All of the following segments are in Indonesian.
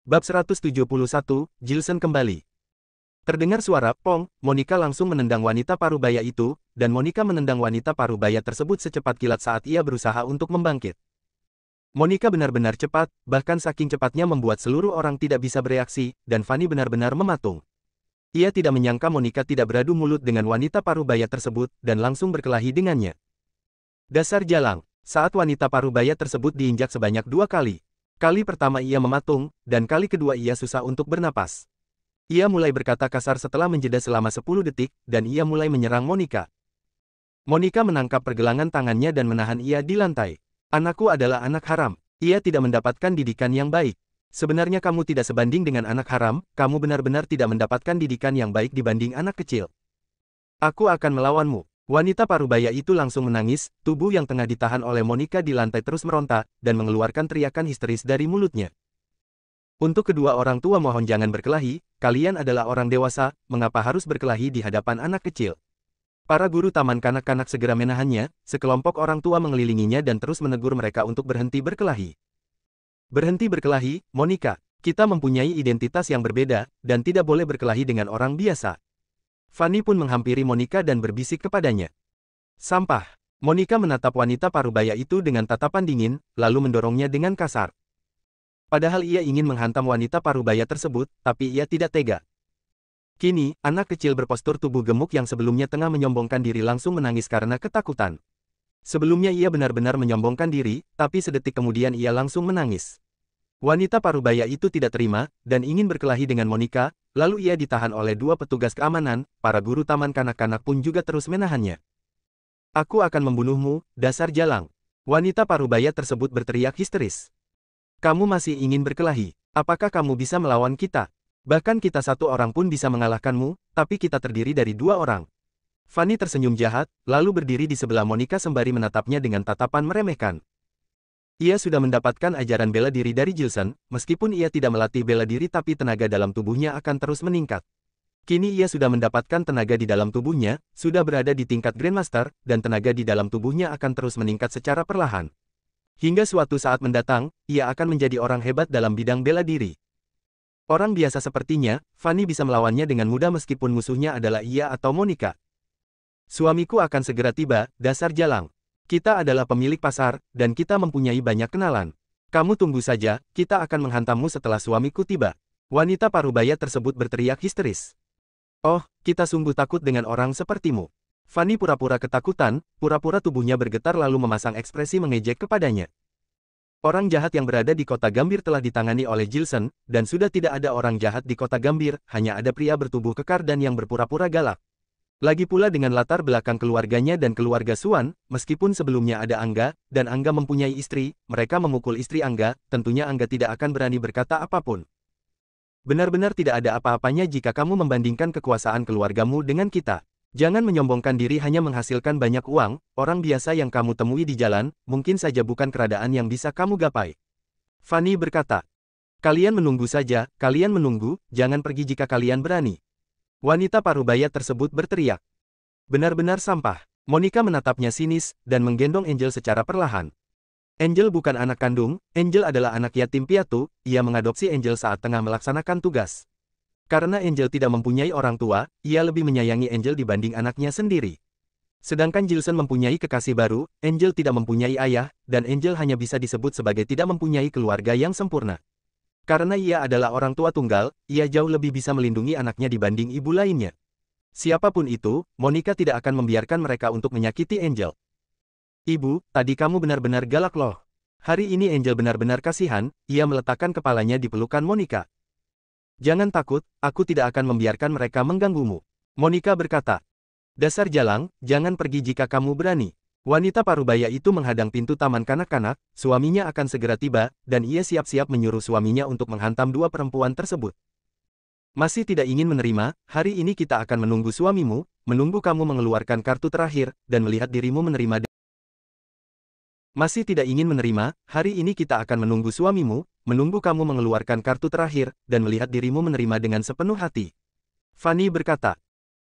Bab 171, Jilson kembali. Terdengar suara pong, Monica langsung menendang wanita parubaya itu, dan Monica menendang wanita parubaya tersebut secepat kilat saat ia berusaha untuk membangkit. Monica benar-benar cepat, bahkan saking cepatnya membuat seluruh orang tidak bisa bereaksi, dan Fanny benar-benar mematung. Ia tidak menyangka Monica tidak beradu mulut dengan wanita parubaya tersebut, dan langsung berkelahi dengannya. Dasar jalang, saat wanita parubaya tersebut diinjak sebanyak 2 kali. Kali pertama ia mematung, dan kali kedua ia susah untuk bernapas. Ia mulai berkata kasar setelah menjeda selama 10 detik, dan ia mulai menyerang Monica. Monica menangkap pergelangan tangannya dan menahan ia di lantai. Anakku adalah anak haram. Ia tidak mendapatkan didikan yang baik. Sebenarnya kamu tidak sebanding dengan anak haram, kamu benar-benar tidak mendapatkan didikan yang baik dibanding anak kecil. Aku akan melawanmu. Wanita parubaya itu langsung menangis, tubuh yang tengah ditahan oleh Monica di lantai terus meronta, dan mengeluarkan teriakan histeris dari mulutnya. Untuk kedua orang tua mohon jangan berkelahi, kalian adalah orang dewasa, mengapa harus berkelahi di hadapan anak kecil? Para guru taman kanak-kanak segera menahannya, sekelompok orang tua mengelilinginya dan terus menegur mereka untuk berhenti berkelahi. Berhenti berkelahi, Monica, kita mempunyai identitas yang berbeda, dan tidak boleh berkelahi dengan orang biasa. Fanny pun menghampiri Monica dan berbisik kepadanya. Sampah. Monica menatap wanita parubaya itu dengan tatapan dingin, lalu mendorongnya dengan kasar. Padahal ia ingin menghantam wanita parubaya tersebut, tapi ia tidak tega. Kini, anak kecil berpostur tubuh gemuk yang sebelumnya tengah menyombongkan diri langsung menangis karena ketakutan. Sebelumnya ia benar-benar menyombongkan diri, tapi sedetik kemudian ia langsung menangis. Wanita parubaya itu tidak terima, dan ingin berkelahi dengan Monica, lalu ia ditahan oleh 2 petugas keamanan, para guru taman kanak-kanak pun juga terus menahannya. Aku akan membunuhmu, dasar jalang. Wanita parubaya tersebut berteriak histeris. Kamu masih ingin berkelahi? Apakah kamu bisa melawan kita? Bahkan kita 1 orang pun bisa mengalahkanmu, tapi kita terdiri dari 2 orang. Fanny tersenyum jahat, lalu berdiri di sebelah Monica sembari menatapnya dengan tatapan meremehkan. Ia sudah mendapatkan ajaran bela diri dari Jilson, meskipun ia tidak melatih bela diri tapi tenaga dalam tubuhnya akan terus meningkat. Kini ia sudah mendapatkan tenaga di dalam tubuhnya, sudah berada di tingkat Grandmaster, dan tenaga di dalam tubuhnya akan terus meningkat secara perlahan. Hingga suatu saat mendatang, ia akan menjadi orang hebat dalam bidang bela diri. Orang biasa sepertinya, Fanny bisa melawannya dengan mudah meskipun musuhnya adalah ia atau Monica. Suamiku akan segera tiba, dasar jalang. Kita adalah pemilik pasar, dan kita mempunyai banyak kenalan. Kamu tunggu saja, kita akan menghantammu setelah suamiku tiba. Wanita parubaya tersebut berteriak histeris. Oh, kita sungguh takut dengan orang sepertimu. Fanny pura-pura ketakutan, pura-pura tubuhnya bergetar lalu memasang ekspresi mengejek kepadanya. Orang jahat yang berada di kota Gambir telah ditangani oleh Jilson, dan sudah tidak ada orang jahat di kota Gambir, hanya ada pria bertubuh kekar dan yang berpura-pura galak. Lagi pula dengan latar belakang keluarganya dan keluarga Suan, meskipun sebelumnya ada Angga, dan Angga mempunyai istri, mereka memukul istri Angga, tentunya Angga tidak akan berani berkata apapun. Benar-benar tidak ada apa-apanya jika kamu membandingkan kekuasaan keluargamu dengan kita. Jangan menyombongkan diri hanya menghasilkan banyak uang, orang biasa yang kamu temui di jalan, mungkin saja bukan keadaan yang bisa kamu gapai. Fanny berkata, kalian menunggu saja, kalian menunggu, jangan pergi jika kalian berani. Wanita parubaya tersebut berteriak. Benar-benar sampah. Monica menatapnya sinis, dan menggendong Angel secara perlahan. Angel bukan anak kandung, Angel adalah anak yatim piatu, ia mengadopsi Angel saat tengah melaksanakan tugas. Karena Angel tidak mempunyai orang tua, ia lebih menyayangi Angel dibanding anaknya sendiri. Sedangkan Jilson mempunyai kekasih baru, Angel tidak mempunyai ayah, dan Angel hanya bisa disebut sebagai tidak mempunyai keluarga yang sempurna. Karena ia adalah orang tua tunggal, ia jauh lebih bisa melindungi anaknya dibanding ibu lainnya. Siapapun itu, Monica tidak akan membiarkan mereka untuk menyakiti Angel. Ibu, tadi kamu benar-benar galak loh. Hari ini Angel benar-benar kasihan, ia meletakkan kepalanya di pelukan Monica. Jangan takut, aku tidak akan membiarkan mereka mengganggumu. Monica berkata. Dasar jalang, jangan pergi jika kamu berani. Wanita parubaya itu menghadang pintu taman kanak-kanak, suaminya akan segera tiba, dan ia siap-siap menyuruh suaminya untuk menghantam 2 perempuan tersebut. Masih tidak ingin menerima, hari ini kita akan menunggu suamimu, menunggu kamu mengeluarkan kartu terakhir, dan melihat dirimu menerima. Masih tidak ingin menerima, hari ini kita akan menunggu suamimu, menunggu kamu mengeluarkan kartu terakhir, dan melihat dirimu menerima dengan sepenuh hati. Fanny berkata.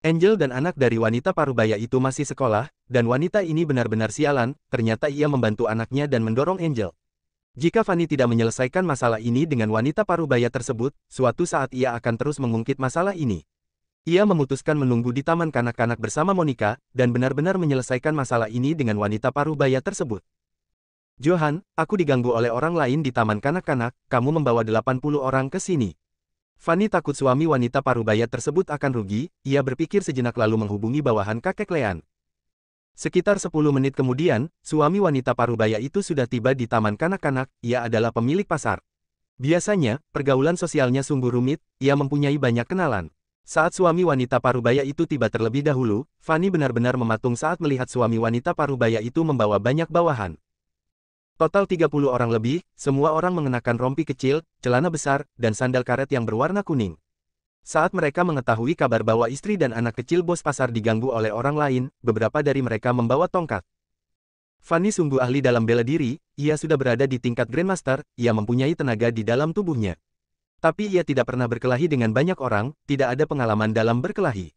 Angel dan anak dari wanita parubaya itu masih sekolah, dan wanita ini benar-benar sialan, ternyata ia membantu anaknya dan mendorong Angel. Jika Fanny tidak menyelesaikan masalah ini dengan wanita parubaya tersebut, suatu saat ia akan terus mengungkit masalah ini. Ia memutuskan menunggu di taman kanak-kanak bersama Monica, dan benar-benar menyelesaikan masalah ini dengan wanita parubaya tersebut. Johan, aku diganggu oleh orang lain di taman kanak-kanak, kamu membawa 80 orang ke sini. Fanny takut suami wanita parubaya tersebut akan rugi, ia berpikir sejenak lalu menghubungi bawahan kakek Lean. Sekitar 10 menit kemudian, suami wanita parubaya itu sudah tiba di taman kanak-kanak, ia adalah pemilik pasar. Biasanya, pergaulan sosialnya sungguh rumit, ia mempunyai banyak kenalan. Saat suami wanita parubaya itu tiba terlebih dahulu, Fanny benar-benar mematung saat melihat suami wanita parubaya itu membawa banyak bawahan. Total 30 orang lebih, semua orang mengenakan rompi kecil, celana besar, dan sandal karet yang berwarna kuning. Saat mereka mengetahui kabar bahwa istri dan anak kecil bos pasar diganggu oleh orang lain, beberapa dari mereka membawa tongkat. Fanny sungguh ahli dalam bela diri, ia sudah berada di tingkat Grandmaster, ia mempunyai tenaga di dalam tubuhnya. Tapi ia tidak pernah berkelahi dengan banyak orang, tidak ada pengalaman dalam berkelahi.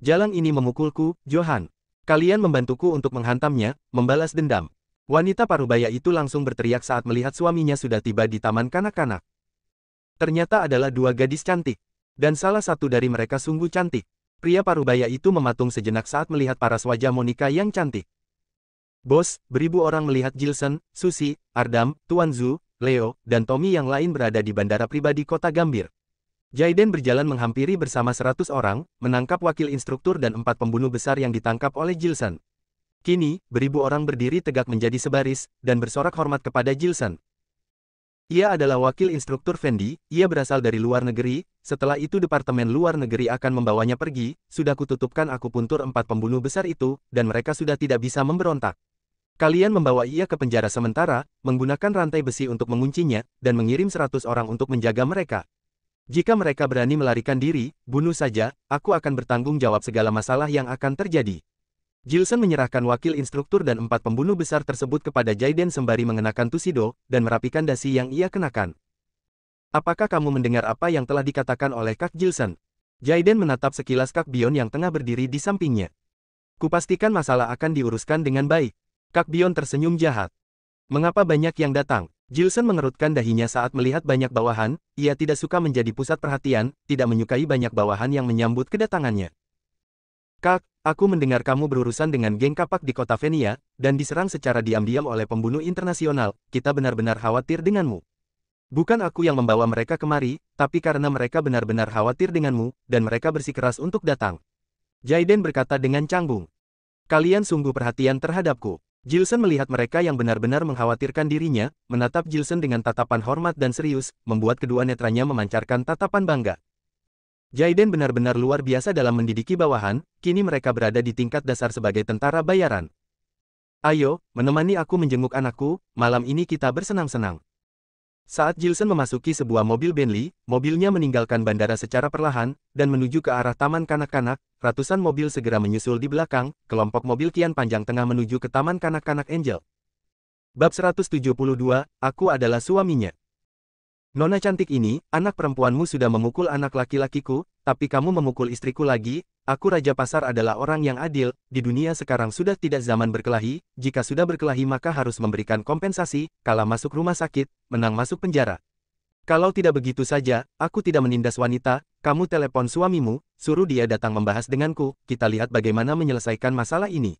Jalang ini memukulku, Johan. Kalian membantuku untuk menghantamnya, membalas dendam. Wanita parubaya itu langsung berteriak saat melihat suaminya sudah tiba di taman kanak-kanak. Ternyata adalah dua gadis cantik. Dan salah satu dari mereka sungguh cantik. Pria parubaya itu mematung sejenak saat melihat paras wajah Monica yang cantik. Bos, beribu orang melihat Jilson, Susie, Ardam, Tuan Zhu, Leo, dan Tommy yang lain berada di bandara pribadi kota Gambir. Jaiden berjalan menghampiri bersama 100 orang, menangkap wakil instruktur dan 4 pembunuh besar yang ditangkap oleh Jilson. Kini, beribu orang berdiri tegak menjadi sebaris, dan bersorak hormat kepada Jilson. Ia adalah wakil instruktur Fendi, ia berasal dari luar negeri, setelah itu Departemen Luar Negeri akan membawanya pergi, sudah kututupkan akupuntur 4 pembunuh besar itu, dan mereka sudah tidak bisa memberontak. Kalian membawa ia ke penjara sementara, menggunakan rantai besi untuk menguncinya, dan mengirim 100 orang untuk menjaga mereka. Jika mereka berani melarikan diri, bunuh saja, aku akan bertanggung jawab segala masalah yang akan terjadi. Jilson menyerahkan wakil instruktur dan 4 pembunuh besar tersebut kepada Jaiden sembari mengenakan tuxedo, dan merapikan dasi yang ia kenakan. Apakah kamu mendengar apa yang telah dikatakan oleh Kak Jilson? Jaiden menatap sekilas Kak Bion yang tengah berdiri di sampingnya. Kupastikan masalah akan diuruskan dengan baik. Kak Bion tersenyum jahat. Mengapa banyak yang datang? Jilson mengerutkan dahinya saat melihat banyak bawahan, ia tidak suka menjadi pusat perhatian, tidak menyukai banyak bawahan yang menyambut kedatangannya. Kak, aku mendengar kamu berurusan dengan geng kapak di kota Venia, dan diserang secara diam-diam oleh pembunuh internasional, kita benar-benar khawatir denganmu. Bukan aku yang membawa mereka kemari, tapi karena mereka benar-benar khawatir denganmu, dan mereka bersikeras untuk datang. Jaiden berkata dengan canggung. Kalian sungguh perhatian terhadapku. Jilson melihat mereka yang benar-benar mengkhawatirkan dirinya, menatap Jilson dengan tatapan hormat dan serius, membuat kedua netranya memancarkan tatapan bangga. Jaiden benar-benar luar biasa dalam mendidiki bawahan, kini mereka berada di tingkat dasar sebagai tentara bayaran. Ayo, menemani aku menjenguk anakku, malam ini kita bersenang-senang. Saat Jilson memasuki sebuah mobil Bentley, mobilnya meninggalkan bandara secara perlahan, dan menuju ke arah taman kanak-kanak, ratusan mobil segera menyusul di belakang, kelompok mobil kian panjang tengah menuju ke taman kanak-kanak Angel. Bab 172, aku adalah suaminya. Nona cantik ini, anak perempuanmu sudah memukul anak laki-lakiku, tapi kamu memukul istriku lagi, aku Raja Pasar adalah orang yang adil, di dunia sekarang sudah tidak zaman berkelahi, jika sudah berkelahi maka harus memberikan kompensasi, kalah masuk rumah sakit, menang masuk penjara. Kalau tidak begitu saja, aku tidak menindas wanita, kamu telepon suamimu, suruh dia datang membahas denganku, kita lihat bagaimana menyelesaikan masalah ini.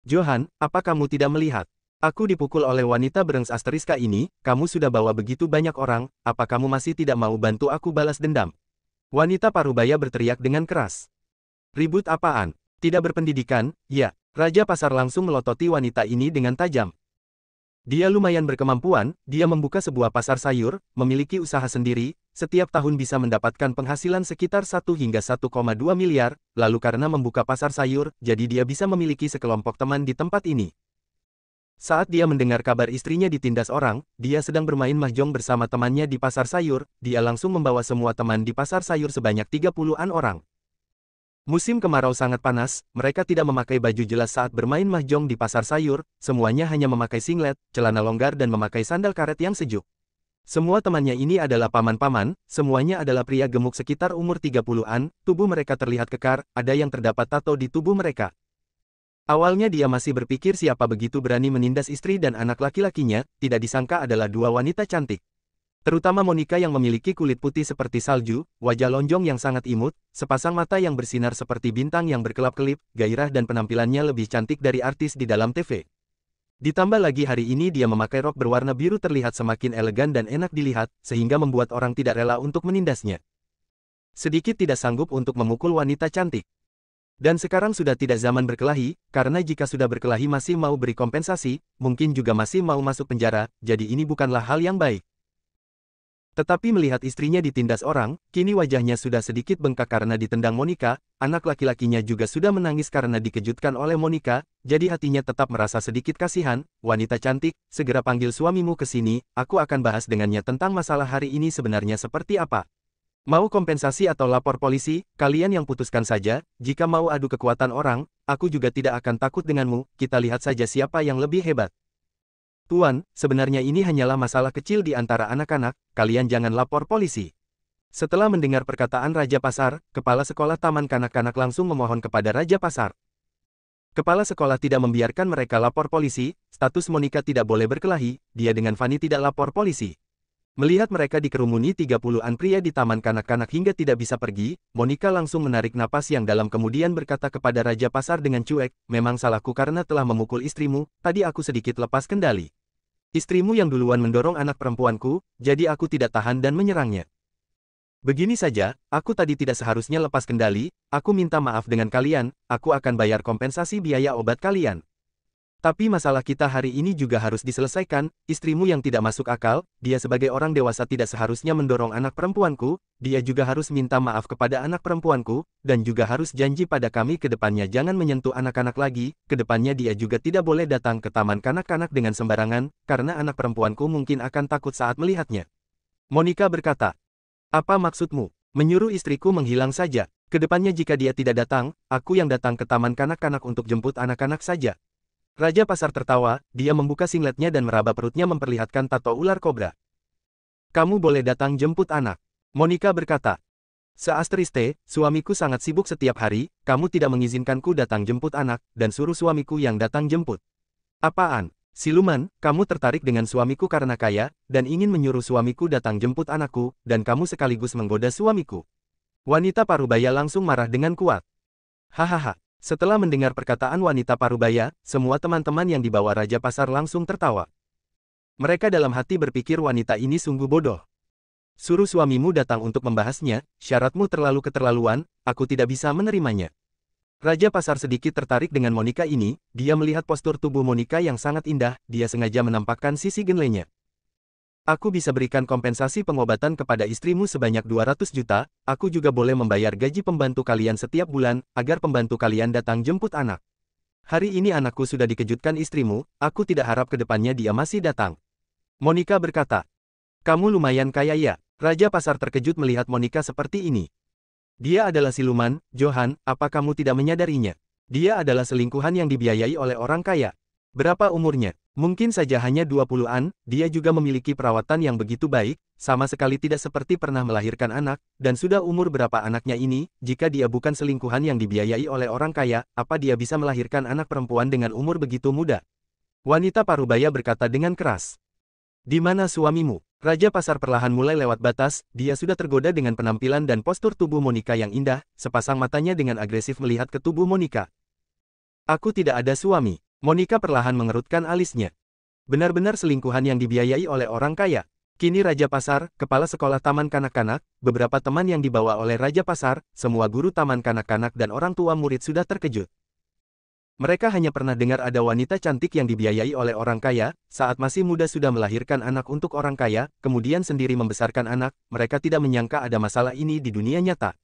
Johan, apa kamu tidak melihat? Aku dipukul oleh wanita berengs asteriska ini, kamu sudah bawa begitu banyak orang, apa kamu masih tidak mau bantu aku balas dendam? Wanita parubaya berteriak dengan keras. Ribut apaan? Tidak berpendidikan, ya. Raja Pasar langsung melototi wanita ini dengan tajam. Dia lumayan berkemampuan, dia membuka sebuah pasar sayur, memiliki usaha sendiri, setiap tahun bisa mendapatkan penghasilan sekitar 1 hingga 1,2 miliar, lalu karena membuka pasar sayur, jadi dia bisa memiliki sekelompok teman di tempat ini. Saat dia mendengar kabar istrinya ditindas orang, dia sedang bermain mahjong bersama temannya di pasar sayur, dia langsung membawa semua teman di pasar sayur sebanyak 30-an orang. Musim kemarau sangat panas, mereka tidak memakai baju jelas saat bermain mahjong di pasar sayur, semuanya hanya memakai singlet, celana longgar dan memakai sandal karet yang sejuk. Semua temannya ini adalah paman-paman, semuanya adalah pria gemuk sekitar umur 30-an, tubuh mereka terlihat kekar, ada yang terdapat tato di tubuh mereka. Awalnya dia masih berpikir siapa begitu berani menindas istri dan anak laki-lakinya, tidak disangka adalah dua wanita cantik. Terutama Monica yang memiliki kulit putih seperti salju, wajah lonjong yang sangat imut, sepasang mata yang bersinar seperti bintang yang berkelap-kelip, gairah dan penampilannya lebih cantik dari artis di dalam TV. Ditambah lagi hari ini dia memakai rok berwarna biru terlihat semakin elegan dan enak dilihat, sehingga membuat orang tidak rela untuk menindasnya. Sedikit tidak sanggup untuk memukul wanita cantik. Dan sekarang sudah tidak zaman berkelahi, karena jika sudah berkelahi masih mau beri kompensasi, mungkin juga masih mau masuk penjara, jadi ini bukanlah hal yang baik. Tetapi melihat istrinya ditindas orang, kini wajahnya sudah sedikit bengkak karena ditendang Monica, anak laki-lakinya juga sudah menangis karena dikejutkan oleh Monica, jadi hatinya tetap merasa sedikit kasihan. Wanita cantik, segera panggil suamimu ke sini, aku akan bahas dengannya tentang masalah hari ini sebenarnya seperti apa. Mau kompensasi atau lapor polisi, kalian yang putuskan saja. Jika mau adu kekuatan orang, aku juga tidak akan takut denganmu, kita lihat saja siapa yang lebih hebat. Tuan, sebenarnya ini hanyalah masalah kecil di antara anak-anak, kalian jangan lapor polisi. Setelah mendengar perkataan Raja Pasar, Kepala Sekolah Taman Kanak-Kanak langsung memohon kepada Raja Pasar. Kepala sekolah tidak membiarkan mereka lapor polisi, status Monica tidak boleh berkelahi, dia dengan Fanny tidak lapor polisi. Melihat mereka dikerumuni 30-an pria di taman kanak-kanak hingga tidak bisa pergi, Monica langsung menarik napas yang dalam kemudian berkata kepada Raja Pasar dengan cuek, memang salahku karena telah memukul istrimu, tadi aku sedikit lepas kendali. Istrimu yang duluan mendorong anak perempuanku, jadi aku tidak tahan dan menyerangnya. Begini saja, aku tadi tidak seharusnya lepas kendali, aku minta maaf dengan kalian, aku akan bayar kompensasi biaya obat kalian. Tapi masalah kita hari ini juga harus diselesaikan, istrimu yang tidak masuk akal, dia sebagai orang dewasa tidak seharusnya mendorong anak perempuanku, dia juga harus minta maaf kepada anak perempuanku, dan juga harus janji pada kami ke depannya jangan menyentuh anak-anak lagi, ke depannya dia juga tidak boleh datang ke taman kanak-kanak dengan sembarangan, karena anak perempuanku mungkin akan takut saat melihatnya. Monica berkata, apa maksudmu? Menyuruh istriku menghilang saja, ke depannya jika dia tidak datang, aku yang datang ke taman kanak-kanak untuk jemput anak-anak saja. Raja Pasar tertawa, dia membuka singletnya dan meraba perutnya memperlihatkan tato ular kobra. Kamu boleh datang jemput anak. Monica berkata. Seasteriste, suamiku sangat sibuk setiap hari, kamu tidak mengizinkanku datang jemput anak, dan suruh suamiku yang datang jemput. Apaan? Siluman, kamu tertarik dengan suamiku karena kaya, dan ingin menyuruh suamiku datang jemput anakku, dan kamu sekaligus menggoda suamiku. Wanita parubaya langsung marah dengan kuat. Hahaha. Setelah mendengar perkataan wanita parubaya, semua teman-teman yang dibawa Raja Pasar langsung tertawa. Mereka dalam hati berpikir wanita ini sungguh bodoh. Suruh suamimu datang untuk membahasnya, syaratmu terlalu keterlaluan, aku tidak bisa menerimanya. Raja Pasar sedikit tertarik dengan Monica ini, dia melihat postur tubuh Monica yang sangat indah, dia sengaja menampakkan sisi genlenya. Aku bisa berikan kompensasi pengobatan kepada istrimu sebanyak 200 juta, aku juga boleh membayar gaji pembantu kalian setiap bulan, agar pembantu kalian datang jemput anak. Hari ini anakku sudah dikejutkan istrimu, aku tidak harap ke depannya dia masih datang. Monica berkata, kamu lumayan kaya ya. Raja Pasar terkejut melihat Monica seperti ini. Dia adalah siluman, Johan, apa kamu tidak menyadarinya? Dia adalah selingkuhan yang dibiayai oleh orang kaya. Berapa umurnya? Mungkin saja hanya 20-an, dia juga memiliki perawatan yang begitu baik, sama sekali tidak seperti pernah melahirkan anak, dan sudah umur berapa anaknya ini, jika dia bukan selingkuhan yang dibiayai oleh orang kaya, apa dia bisa melahirkan anak perempuan dengan umur begitu muda? Wanita parubaya berkata dengan keras. Di mana suamimu? Raja Pasar perlahan mulai lewat batas, dia sudah tergoda dengan penampilan dan postur tubuh Monica yang indah, sepasang matanya dengan agresif melihat ke tubuh Monica. Aku tidak ada suami. Monica perlahan mengerutkan alisnya. Benar-benar selingkuhan yang dibiayai oleh orang kaya. Kini Raja Pasar, Kepala Sekolah Taman Kanak-Kanak, beberapa teman yang dibawa oleh Raja Pasar, semua guru taman kanak-kanak dan orang tua murid sudah terkejut. Mereka hanya pernah dengar ada wanita cantik yang dibiayai oleh orang kaya, saat masih muda sudah melahirkan anak untuk orang kaya, kemudian sendiri membesarkan anak, mereka tidak menyangka ada masalah ini di dunia nyata.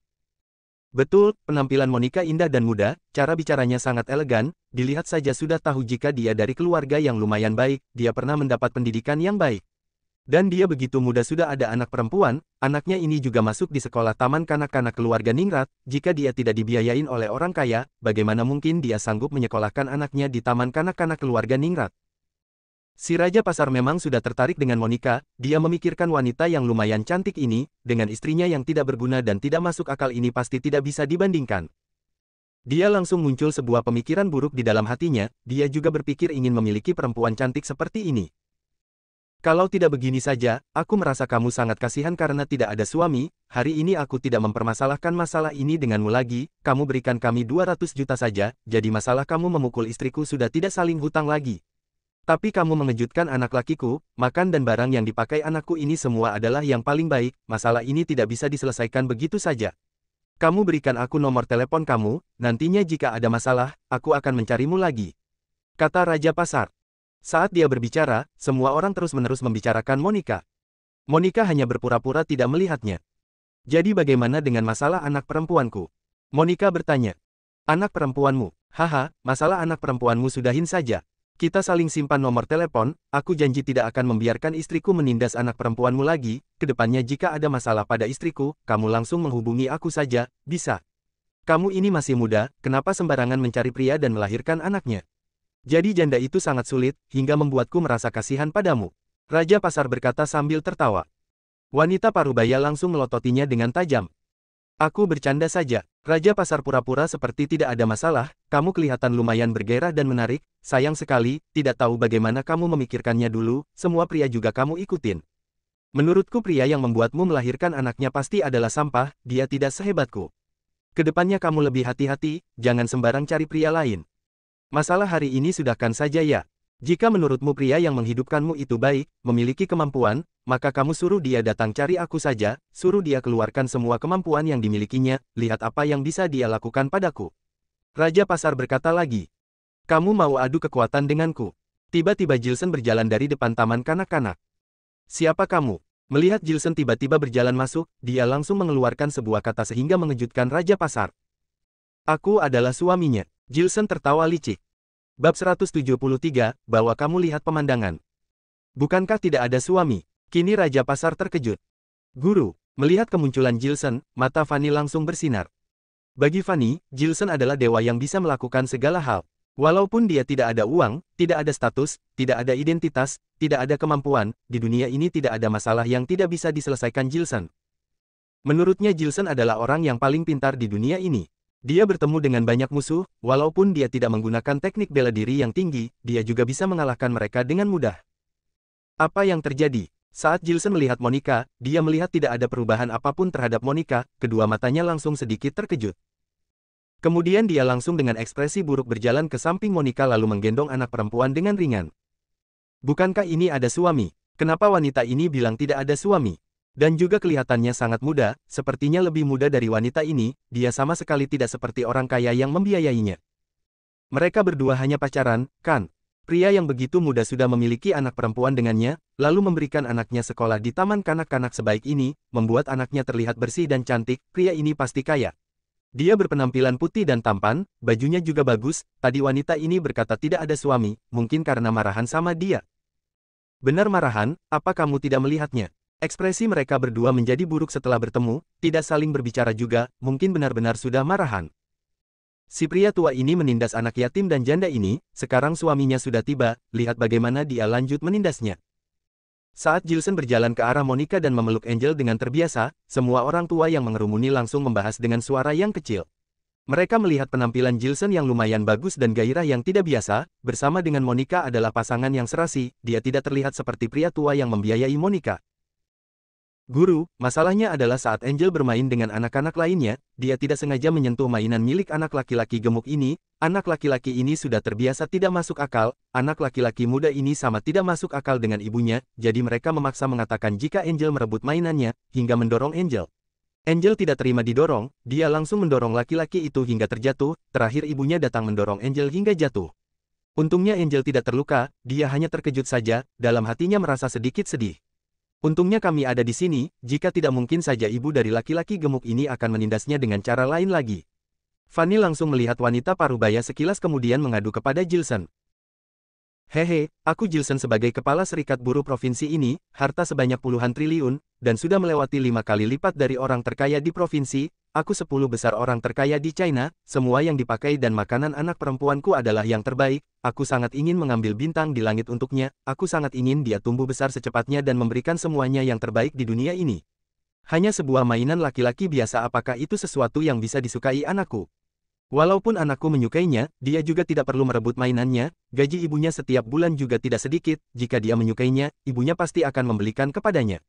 Betul, penampilan Monica indah dan muda, cara bicaranya sangat elegan, dilihat saja sudah tahu jika dia dari keluarga yang lumayan baik, dia pernah mendapat pendidikan yang baik. Dan dia begitu muda sudah ada anak perempuan, anaknya ini juga masuk di sekolah taman kanak-kanak keluarga Ningrat, jika dia tidak dibiayain oleh orang kaya, bagaimana mungkin dia sanggup menyekolahkan anaknya di taman kanak-kanak keluarga Ningrat? Si Raja Pasar memang sudah tertarik dengan Monica, dia memikirkan wanita yang lumayan cantik ini, dengan istrinya yang tidak berguna dan tidak masuk akal ini pasti tidak bisa dibandingkan. Dia langsung muncul sebuah pemikiran buruk di dalam hatinya, dia juga berpikir ingin memiliki perempuan cantik seperti ini. Kalau tidak begini saja, aku merasa kamu sangat kasihan karena tidak ada suami, hari ini aku tidak mempermasalahkan masalah ini denganmu lagi, kamu berikan kami 200 juta saja, jadi masalah kamu memukul istriku sudah tidak saling hutang lagi. Tapi kamu mengejutkan anak lakiku, makan dan barang yang dipakai anakku ini semua adalah yang paling baik, masalah ini tidak bisa diselesaikan begitu saja. Kamu berikan aku nomor telepon kamu, nantinya jika ada masalah, aku akan mencarimu lagi. Kata Raja Pasar. Saat dia berbicara, semua orang terus-menerus membicarakan Monica. Monica hanya berpura-pura tidak melihatnya. Jadi bagaimana dengan masalah anak perempuanku? Monica bertanya. Anak perempuanmu? Haha, masalah anak perempuanmu sudahin saja. Kita saling simpan nomor telepon, aku janji tidak akan membiarkan istriku menindas anak perempuanmu lagi, kedepannya jika ada masalah pada istriku, kamu langsung menghubungi aku saja, bisa. Kamu ini masih muda, kenapa sembarangan mencari pria dan melahirkan anaknya? Jadi janda itu sangat sulit, hingga membuatku merasa kasihan padamu. Raja Pasar berkata sambil tertawa. Wanita parubaya langsung melototinya dengan tajam. Aku bercanda saja. Raja Pasar pura-pura seperti tidak ada masalah, kamu kelihatan lumayan bergairah dan menarik, sayang sekali, tidak tahu bagaimana kamu memikirkannya dulu, semua pria juga kamu ikutin. Menurutku pria yang membuatmu melahirkan anaknya pasti adalah sampah, dia tidak sehebatku. Kedepannya kamu lebih hati-hati, jangan sembarang cari pria lain. Masalah hari ini sudahkan saja ya. Jika menurutmu pria yang menghidupkanmu itu baik, memiliki kemampuan, maka kamu suruh dia datang cari aku saja, suruh dia keluarkan semua kemampuan yang dimilikinya, lihat apa yang bisa dia lakukan padaku. Raja Pasar berkata lagi. Kamu mau adu kekuatan denganku? Tiba-tiba Jilson berjalan dari depan taman kanak-kanak. Siapa kamu? Melihat Jilson tiba-tiba berjalan masuk, dia langsung mengeluarkan sebuah kata sehingga mengejutkan Raja Pasar. Aku adalah suaminya. Jilson tertawa licik. Bab 173, bahwa kamu lihat pemandangan. Bukankah tidak ada suami? Kini Raja Pasar terkejut. Guru, melihat kemunculan Jilson, mata Fanny langsung bersinar. Bagi Fanny, Jilson adalah dewa yang bisa melakukan segala hal. Walaupun dia tidak ada uang, tidak ada status, tidak ada identitas, tidak ada kemampuan, di dunia ini tidak ada masalah yang tidak bisa diselesaikan Jilson. Menurutnya Jilson adalah orang yang paling pintar di dunia ini. Dia bertemu dengan banyak musuh, walaupun dia tidak menggunakan teknik bela diri yang tinggi, dia juga bisa mengalahkan mereka dengan mudah. Apa yang terjadi? Saat Jilson melihat Monica, dia melihat tidak ada perubahan apapun terhadap Monica, kedua matanya langsung sedikit terkejut. Kemudian dia langsung dengan ekspresi buruk berjalan ke samping Monica lalu menggendong anak perempuan dengan ringan. Bukankah ini ada suami? Kenapa wanita ini bilang tidak ada suami? Dan juga kelihatannya sangat muda, sepertinya lebih muda dari wanita ini, dia sama sekali tidak seperti orang kaya yang membiayainya. Mereka berdua hanya pacaran, kan? Pria yang begitu muda sudah memiliki anak perempuan dengannya, lalu memberikan anaknya sekolah di taman kanak-kanak sebaik ini, membuat anaknya terlihat bersih dan cantik, pria ini pasti kaya. Dia berpenampilan putih dan tampan, bajunya juga bagus, tadi wanita ini berkata tidak ada suami, mungkin karena marahan sama dia. Benar marahan, apa kamu tidak melihatnya? Ekspresi mereka berdua menjadi buruk setelah bertemu, tidak saling berbicara juga, mungkin benar-benar sudah marahan. Si pria tua ini menindas anak yatim dan janda ini, sekarang suaminya sudah tiba, lihat bagaimana dia lanjut menindasnya. Saat Jilson berjalan ke arah Monica dan memeluk Angel dengan terbiasa, semua orang tua yang mengerumuni langsung membahas dengan suara yang kecil. Mereka melihat penampilan Jilson yang lumayan bagus dan gairah yang tidak biasa, bersama dengan Monica adalah pasangan yang serasi, dia tidak terlihat seperti pria tua yang membiayai Monica. Guru, masalahnya adalah saat Angel bermain dengan anak-anak lainnya, dia tidak sengaja menyentuh mainan milik anak laki-laki gemuk ini, anak laki-laki ini sudah terbiasa tidak masuk akal, anak laki-laki muda ini sama tidak masuk akal dengan ibunya, jadi mereka memaksa mengatakan jika Angel merebut mainannya, hingga mendorong Angel. Angel tidak terima didorong, dia langsung mendorong laki-laki itu hingga terjatuh, terakhir ibunya datang mendorong Angel hingga jatuh. Untungnya Angel tidak terluka, dia hanya terkejut saja, dalam hatinya merasa sedikit sedih. Untungnya kami ada di sini, jika tidak mungkin saja ibu dari laki-laki gemuk ini akan menindasnya dengan cara lain lagi. Fanny langsung melihat wanita parubaya sekilas kemudian mengadu kepada Jilson. Hehe, aku Jilson sebagai kepala serikat buruh provinsi ini, harta sebanyak puluhan triliun, dan sudah melewati 5 kali lipat dari orang terkaya di provinsi, aku 10 besar orang terkaya di China, semua yang dipakai dan makanan anak perempuanku adalah yang terbaik, aku sangat ingin mengambil bintang di langit untuknya, aku sangat ingin dia tumbuh besar secepatnya dan memberikan semuanya yang terbaik di dunia ini. Hanya sebuah mainan laki-laki biasa apakah itu sesuatu yang bisa disukai anakku? Walaupun anakku menyukainya, dia juga tidak perlu merebut mainannya, gaji ibunya setiap bulan juga tidak sedikit, jika dia menyukainya, ibunya pasti akan membelikan kepadanya.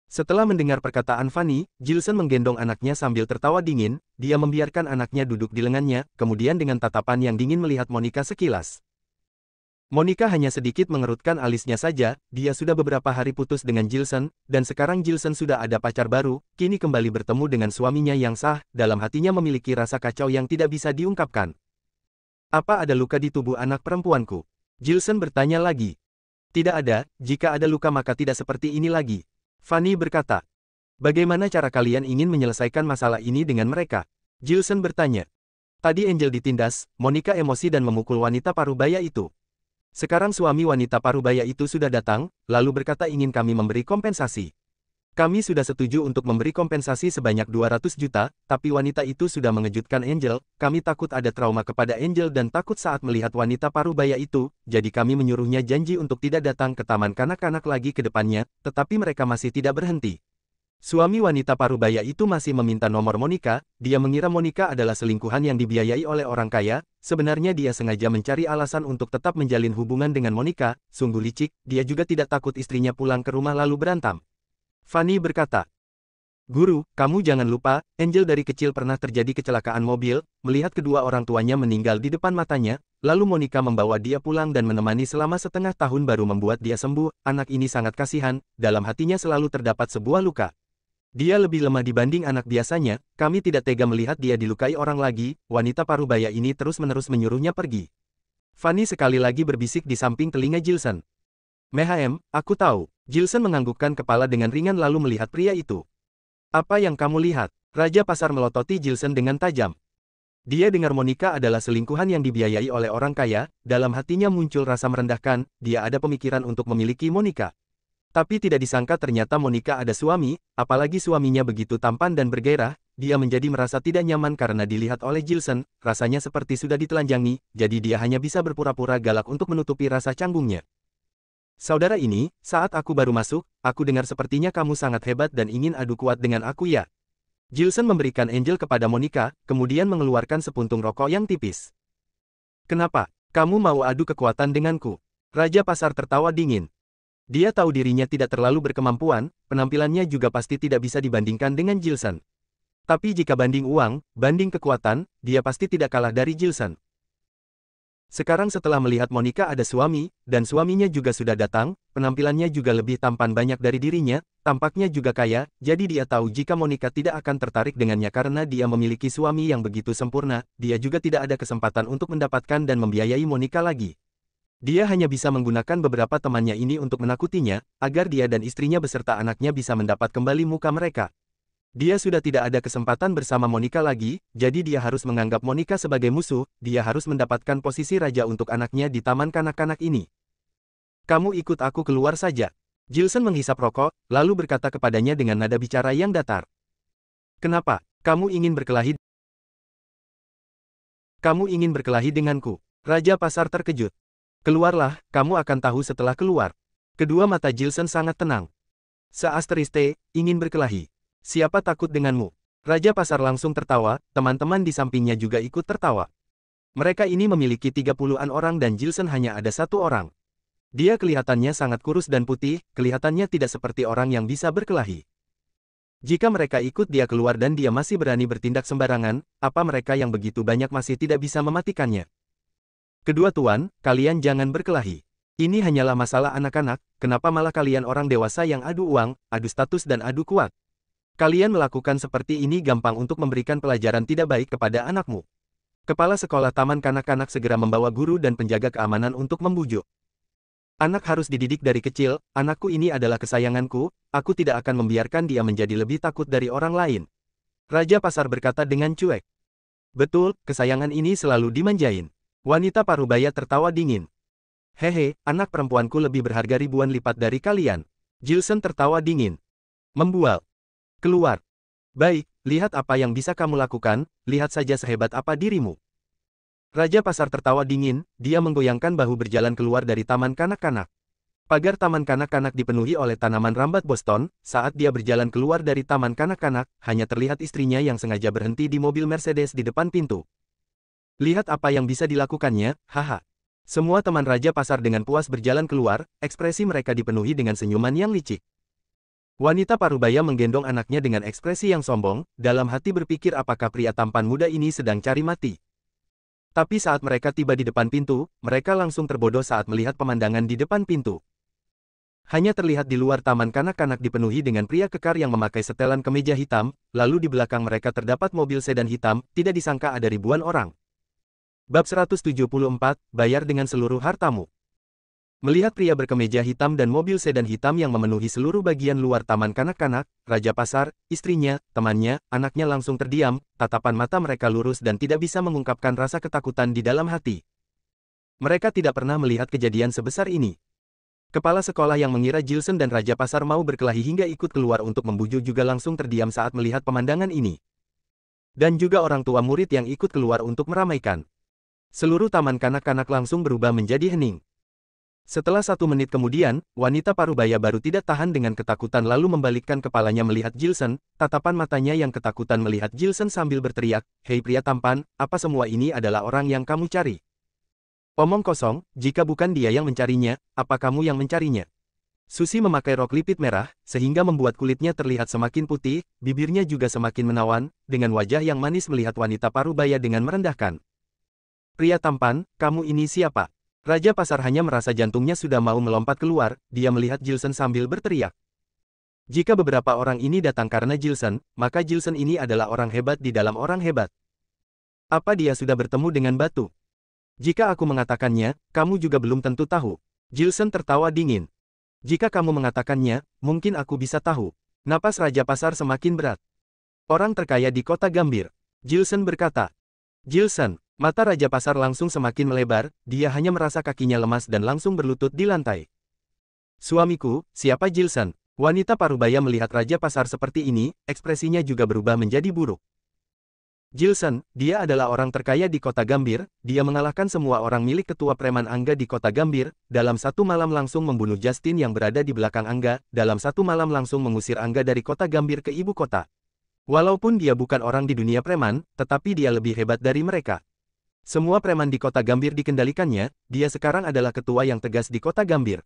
Setelah mendengar perkataan Fanny, Jilson menggendong anaknya sambil tertawa dingin, dia membiarkan anaknya duduk di lengannya, kemudian dengan tatapan yang dingin melihat Monica sekilas. Monica hanya sedikit mengerutkan alisnya saja, dia sudah beberapa hari putus dengan Jilson, dan sekarang Jilson sudah ada pacar baru, kini kembali bertemu dengan suaminya yang sah, dalam hatinya memiliki rasa kacau yang tidak bisa diungkapkan. Apa ada luka di tubuh anak perempuanku? Jilson bertanya lagi. Tidak ada, jika ada luka maka tidak seperti ini lagi. Fanny berkata. Bagaimana cara kalian ingin menyelesaikan masalah ini dengan mereka? Jilson bertanya. Tadi Angel ditindas, Monica emosi dan memukul wanita parubaya itu. Sekarang suami wanita parubaya itu sudah datang, lalu berkata ingin kami memberi kompensasi. Kami sudah setuju untuk memberi kompensasi sebanyak 200 juta, tapi wanita itu sudah mengejutkan Angel, kami takut ada trauma kepada Angel dan takut saat melihat wanita parubaya itu, jadi kami menyuruhnya janji untuk tidak datang ke taman kanak-kanak lagi ke depannya, tetapi mereka masih tidak berhenti. Suami wanita parubaya itu masih meminta nomor Monica, dia mengira Monica adalah selingkuhan yang dibiayai oleh orang kaya, sebenarnya dia sengaja mencari alasan untuk tetap menjalin hubungan dengan Monica, sungguh licik, dia juga tidak takut istrinya pulang ke rumah lalu berantem. Fanny berkata, Guru, kamu jangan lupa, Angel dari kecil pernah terjadi kecelakaan mobil, melihat kedua orang tuanya meninggal di depan matanya, lalu Monica membawa dia pulang dan menemani selama setengah tahun baru membuat dia sembuh, anak ini sangat kasihan, dalam hatinya selalu terdapat sebuah luka. Dia lebih lemah dibanding anak biasanya, kami tidak tega melihat dia dilukai orang lagi, wanita parubaya ini terus-menerus menyuruhnya pergi. Fanny sekali lagi berbisik di samping telinga Jilson. Mehem, aku tahu. Jilson menganggukkan kepala dengan ringan lalu melihat pria itu. Apa yang kamu lihat? Raja pasar melototi Jilson dengan tajam. Dia dengar Monica adalah selingkuhan yang dibiayai oleh orang kaya, dalam hatinya muncul rasa merendahkan, dia ada pemikiran untuk memiliki Monica. Tapi tidak disangka ternyata Monica ada suami, apalagi suaminya begitu tampan dan bergairah, dia menjadi merasa tidak nyaman karena dilihat oleh Jilson, rasanya seperti sudah ditelanjangi, jadi dia hanya bisa berpura-pura galak untuk menutupi rasa canggungnya. Saudara ini, saat aku baru masuk, aku dengar sepertinya kamu sangat hebat dan ingin adu kuat dengan aku ya. Jilson memberikan Angel kepada Monica, kemudian mengeluarkan sepuntung rokok yang tipis. Kenapa? Kamu mau adu kekuatan denganku? Raja pasar tertawa dingin. Dia tahu dirinya tidak terlalu berkemampuan, penampilannya juga pasti tidak bisa dibandingkan dengan Jilson. Tapi jika banding uang, banding kekuatan, dia pasti tidak kalah dari Jilson. Sekarang setelah melihat Monica ada suami, dan suaminya juga sudah datang, penampilannya juga lebih tampan banyak dari dirinya, tampaknya juga kaya, jadi dia tahu jika Monica tidak akan tertarik dengannya karena dia memiliki suami yang begitu sempurna, dia juga tidak ada kesempatan untuk mendapatkan dan membiayai Monica lagi. Dia hanya bisa menggunakan beberapa temannya ini untuk menakutinya, agar dia dan istrinya beserta anaknya bisa mendapat kembali muka mereka. Dia sudah tidak ada kesempatan bersama Monica lagi, jadi dia harus menganggap Monica sebagai musuh, dia harus mendapatkan posisi raja untuk anaknya di taman kanak-kanak ini. Kamu ikut aku keluar saja. Jilson menghisap rokok, lalu berkata kepadanya dengan nada bicara yang datar. Kenapa? Kamu ingin berkelahi? Kamu ingin berkelahi denganku? Raja pasar terkejut. Keluarlah, kamu akan tahu setelah keluar. Kedua mata Jilson sangat tenang. Seasteriste, ingin berkelahi. Siapa takut denganmu? Raja pasar langsung tertawa, teman-teman di sampingnya juga ikut tertawa. Mereka ini memiliki 30-an orang dan Jilson hanya ada satu orang. Dia kelihatannya sangat kurus dan putih, kelihatannya tidak seperti orang yang bisa berkelahi. Jika mereka ikut dia keluar dan dia masih berani bertindak sembarangan, apa mereka yang begitu banyak masih tidak bisa mematikannya? Kedua tuan, kalian jangan berkelahi. Ini hanyalah masalah anak-anak, kenapa malah kalian orang dewasa yang adu uang, adu status dan adu kuat? Kalian melakukan seperti ini gampang untuk memberikan pelajaran tidak baik kepada anakmu. Kepala sekolah taman kanak-kanak segera membawa guru dan penjaga keamanan untuk membujuk. Anak harus dididik dari kecil, anakku ini adalah kesayanganku, aku tidak akan membiarkan dia menjadi lebih takut dari orang lain. Raja pasar berkata dengan cuek. Betul, kesayangan ini selalu dimanjain. Wanita parubaya tertawa dingin. Hehe, anak perempuanku lebih berharga ribuan lipat dari kalian. Jilson tertawa dingin. Membual. Keluar. Baik, lihat apa yang bisa kamu lakukan, lihat saja sehebat apa dirimu. Raja pasar tertawa dingin, dia menggoyangkan bahu berjalan keluar dari taman kanak-kanak. Pagar taman kanak-kanak dipenuhi oleh tanaman rambat Boston. Saat dia berjalan keluar dari taman kanak-kanak, hanya terlihat istrinya yang sengaja berhenti di mobil Mercedes di depan pintu. Lihat apa yang bisa dilakukannya, haha. Semua teman Raja Pasar dengan puas berjalan keluar, ekspresi mereka dipenuhi dengan senyuman yang licik. Wanita parubaya menggendong anaknya dengan ekspresi yang sombong, dalam hati berpikir apakah pria tampan muda ini sedang cari mati. Tapi saat mereka tiba di depan pintu, mereka langsung terbodoh saat melihat pemandangan di depan pintu. Hanya terlihat di luar taman kanak-kanak dipenuhi dengan pria kekar yang memakai setelan kemeja hitam, lalu di belakang mereka terdapat mobil sedan hitam, tidak disangka ada ribuan orang. Bab 174, Bayar dengan seluruh hartamu. Melihat pria berkemeja hitam dan mobil sedan hitam yang memenuhi seluruh bagian luar taman kanak-kanak, Raja Pasar, istrinya, temannya, anaknya langsung terdiam, tatapan mata mereka lurus dan tidak bisa mengungkapkan rasa ketakutan di dalam hati. Mereka tidak pernah melihat kejadian sebesar ini. Kepala sekolah yang mengira Gilson dan Raja Pasar mau berkelahi hingga ikut keluar untuk membujuk juga langsung terdiam saat melihat pemandangan ini. Dan juga orang tua murid yang ikut keluar untuk meramaikan. Seluruh taman kanak-kanak langsung berubah menjadi hening. Setelah 1 menit kemudian, wanita parubaya baru tidak tahan dengan ketakutan lalu membalikkan kepalanya melihat Gilson, tatapan matanya yang ketakutan melihat Gilson sambil berteriak, "Hei pria tampan, apa semua ini adalah orang yang kamu cari?" Omong kosong, jika bukan dia yang mencarinya, apa kamu yang mencarinya? Susi memakai rok lipit merah, sehingga membuat kulitnya terlihat semakin putih, bibirnya juga semakin menawan, dengan wajah yang manis melihat wanita parubaya dengan merendahkan. Pria tampan, kamu ini siapa? Raja Pasar hanya merasa jantungnya sudah mau melompat keluar, dia melihat Gilson sambil berteriak. Jika beberapa orang ini datang karena Gilson, maka Gilson ini adalah orang hebat di dalam orang hebat. Apa dia sudah bertemu dengan batu? Jika aku mengatakannya, kamu juga belum tentu tahu. Gilson tertawa dingin. Jika kamu mengatakannya, mungkin aku bisa tahu. Napas Raja Pasar semakin berat. Orang terkaya di kota Gambir. Gilson berkata. Gilson, mata Raja Pasar langsung semakin melebar, dia hanya merasa kakinya lemas dan langsung berlutut di lantai. Suamiku, siapa Gilson? Wanita parubaya melihat Raja Pasar seperti ini, ekspresinya juga berubah menjadi buruk. Gilson, dia adalah orang terkaya di kota Gambir, dia mengalahkan semua orang milik ketua preman Angga di kota Gambir, dalam 1 malam langsung membunuh Justin yang berada di belakang Angga, dalam 1 malam langsung mengusir Angga dari kota Gambir ke ibu kota. Walaupun dia bukan orang di dunia preman, tetapi dia lebih hebat dari mereka. Semua preman di kota Gambir dikendalikannya, dia sekarang adalah ketua yang tegas di kota Gambir.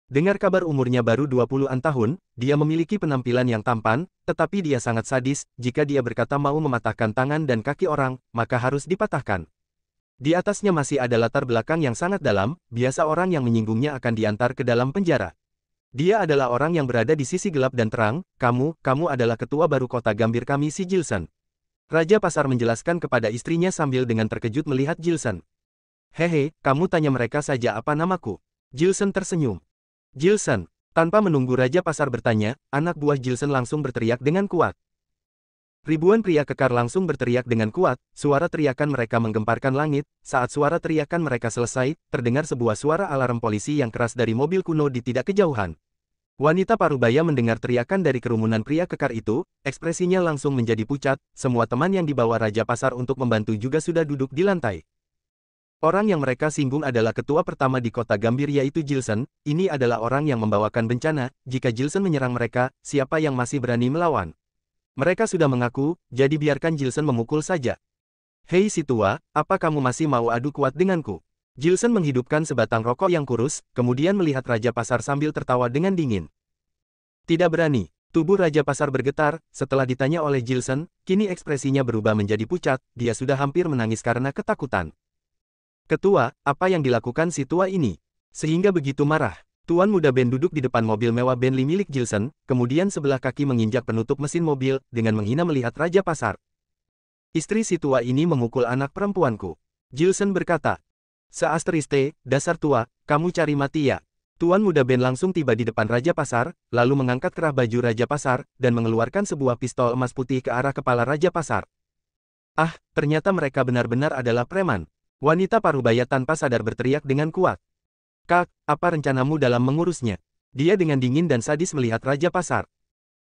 Dengar kabar umurnya baru 20-an tahun, dia memiliki penampilan yang tampan, tetapi dia sangat sadis, jika dia berkata mau mematahkan tangan dan kaki orang, maka harus dipatahkan. Di atasnya masih ada latar belakang yang sangat dalam, biasa orang yang menyinggungnya akan diantar ke dalam penjara. Dia adalah orang yang berada di sisi gelap dan terang, kamu adalah ketua baru kota Gambir kami si Gilson. Raja Pasar menjelaskan kepada istrinya sambil dengan terkejut melihat Gilson. Hehe, kamu tanya mereka saja apa namaku. Gilson tersenyum. Gilson, tanpa menunggu Raja Pasar bertanya, anak buah Gilson langsung berteriak dengan kuat. Ribuan pria kekar langsung berteriak dengan kuat, suara teriakan mereka menggemparkan langit, saat suara teriakan mereka selesai, terdengar sebuah suara alarm polisi yang keras dari mobil kuno di tidak kejauhan. Wanita parubaya mendengar teriakan dari kerumunan pria kekar itu, ekspresinya langsung menjadi pucat, semua teman yang dibawa Raja Pasar untuk membantu juga sudah duduk di lantai. Orang yang mereka singgung adalah ketua pertama di kota Gambir yaitu Gilson, ini adalah orang yang membawakan bencana, jika Gilson menyerang mereka, siapa yang masih berani melawan? Mereka sudah mengaku, jadi biarkan Gilson memukul saja. Hei si tua, apa kamu masih mau adu kuat denganku? Gilson menghidupkan sebatang rokok yang kurus, kemudian melihat Raja Pasar sambil tertawa dengan dingin. Tidak berani. Tubuh Raja Pasar bergetar, setelah ditanya oleh Gilson, kini ekspresinya berubah menjadi pucat, dia sudah hampir menangis karena ketakutan. Ketua, apa yang dilakukan si tua ini? Sehingga begitu marah. Tuan muda Ben duduk di depan mobil mewah Bentley milik Gilson, kemudian sebelah kaki menginjak penutup mesin mobil, dengan menghina melihat Raja Pasar. Istri si tua ini memukul anak perempuanku. Gilson berkata. Seasteriste, dasar tua, kamu cari mati ya. Tuan muda Ben langsung tiba di depan Raja Pasar, lalu mengangkat kerah baju Raja Pasar, dan mengeluarkan sebuah pistol emas putih ke arah kepala Raja Pasar. Ah, ternyata mereka benar-benar adalah preman. Wanita parubaya tanpa sadar berteriak dengan kuat. Kak, apa rencanamu dalam mengurusnya? Dia dengan dingin dan sadis melihat Raja Pasar.